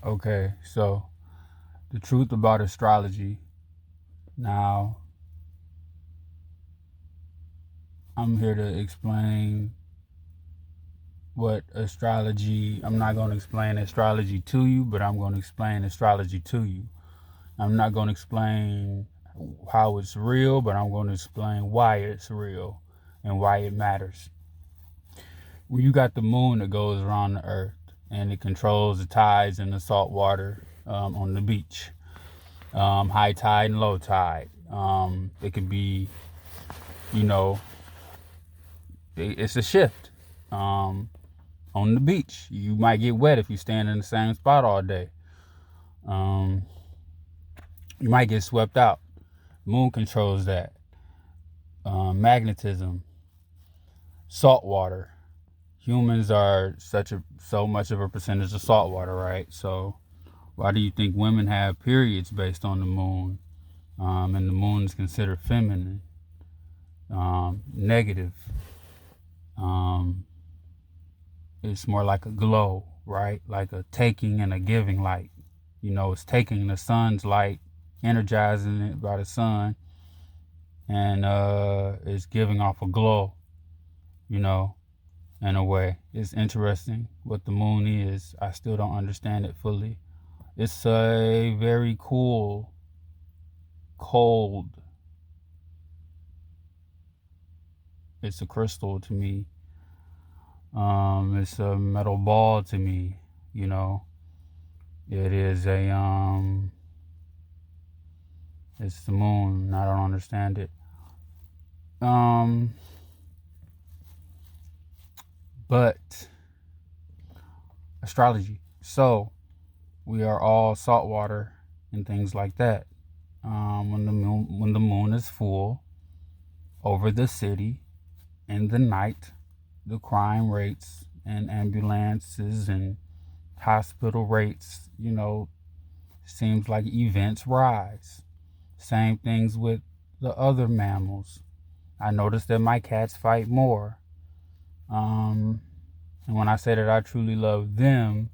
Okay, so the truth about astrology. Now, I'm here to explain what astrology, I'm not going to explain astrology to you, but I'm going to explain astrology to you. I'm not going to explain how it's real, but I'm going to explain why it's real and why it matters. When you got the moon that goes around the earth and it controls the tides and the salt water on the beach, high tide and low tide. It could be, you know, it's a shift. On the beach, you might get wet if you stand in the same spot all day. Um, you might get swept out. Moon controls that. Magnetism, salt water. Humans are so much of a percentage of salt water, right? So why do you think women have periods based on the moon? And the moon is considered feminine, negative. Um, it's more like a glow, right? Like a taking and a giving light. It's taking the sun's light, energizing it by the sun, and it's giving off a glow, you know, in a way. It's interesting what the moon is. I still don't understand it fully. It's a very cool, cold, it's a crystal to me. It's a metal ball to me, you know. It is it's the moon. I don't understand it. But astrology. So we are all saltwater and things like that. When the moon is full over the city in the night, the crime rates and ambulances and hospital rates, seems like events rise. Same things with the other mammals. I noticed that my cats fight more. And when I say that I truly love them,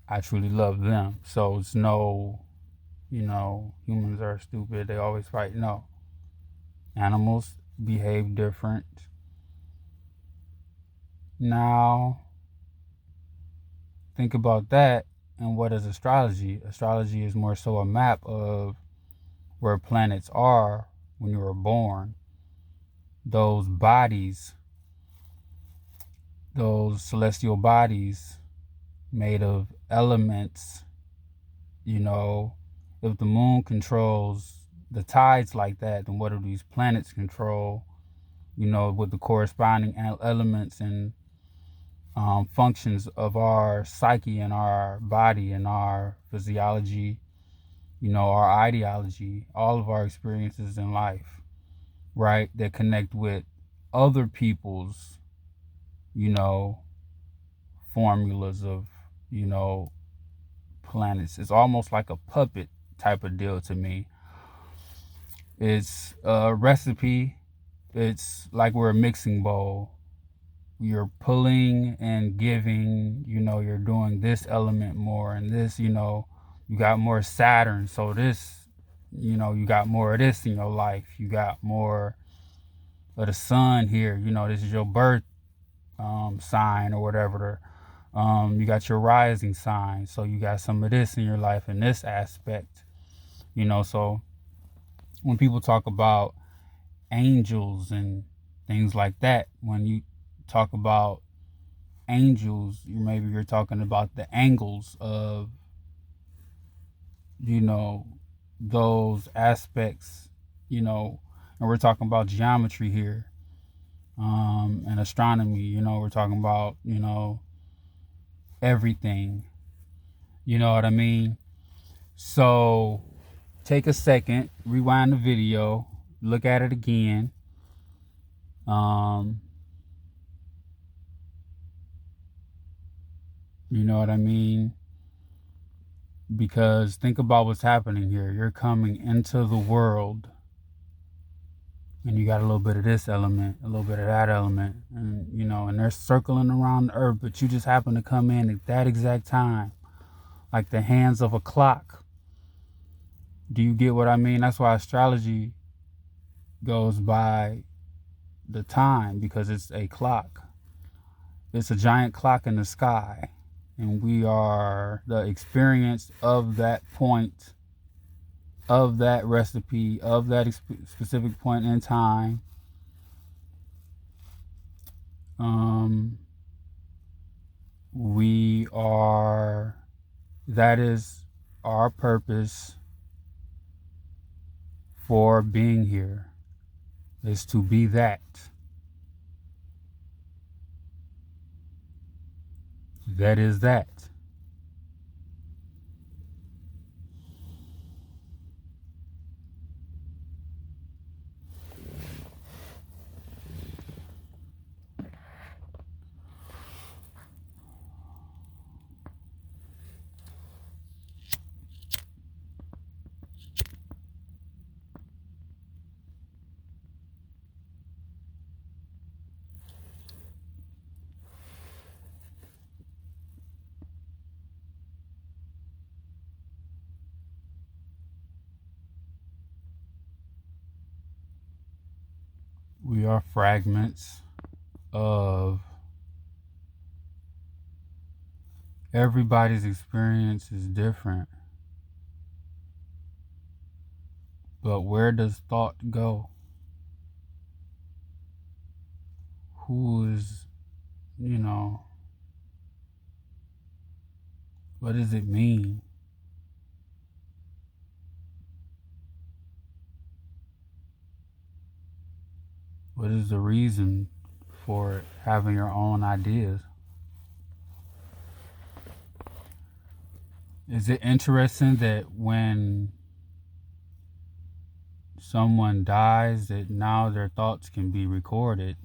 I truly love them. So it's no, humans are stupid. They always fight. No. Animals behave different. Now, think about that. And what is astrology? Astrology is more so a map of where planets are when you were born. Those bodies, those celestial bodies made of elements, if the moon controls the tides like that, then what do these planets control, with the corresponding elements and functions of our psyche and our body and our physiology, our ideology, all of our experiences in life, right? That connect with other people's, formulas of, planets. It's almost like a puppet type of deal to me. It's a recipe. It's like we're a mixing bowl. You're pulling and giving, you're doing this element more and this, you got more Saturn. So this, you got more of this in your life. You got more of the sun here. This is your birth sign or whatever. You got your rising sign. So you got some of this in your life in this aspect, so when people talk about angels and things like that, when you talk about angels, maybe you're talking about the angles of, those aspects, and we're talking about geometry here, and astronomy, we're talking about, everything, you know what I mean? So take a second, rewind the video, look at it again. You know what I mean? Because think about what's happening here. You're coming into the world And you got a little bit of this element, a little bit of that element, and and they're circling around the earth, but you just happen to come in at that exact time, like the hands of a clock. Do you get what I mean? That's why astrology goes by the time, because it's a clock. It's a giant clock in the sky, and we are the experience of that point, of that recipe, of that specific point in time. We are, that is our purpose for being here, is to be that. That is that. We are fragments of everybody's experience is different. But where does thought go? Who is, what does it mean? What is the reason for having your own ideas? Is it interesting that when someone dies, that now their thoughts can be recorded?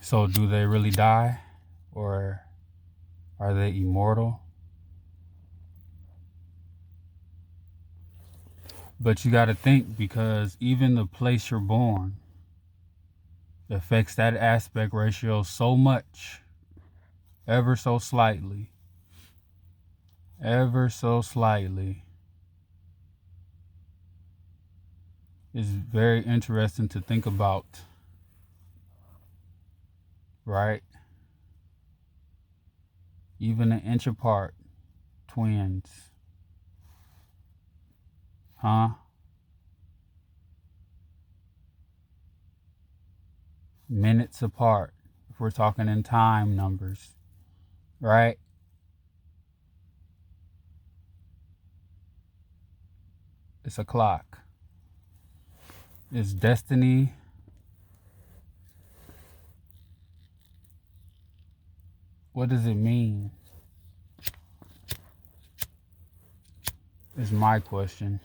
So do they really die? Or are they immortal? But you got to think, because even the place you're born affects that aspect ratio so much, ever so slightly. Ever so slightly. It's very interesting to think about, right? Even an inch apart, twins. Huh? Minutes apart, if we're talking in time numbers, right? It's a clock. It's destiny. What does it mean? Is my question.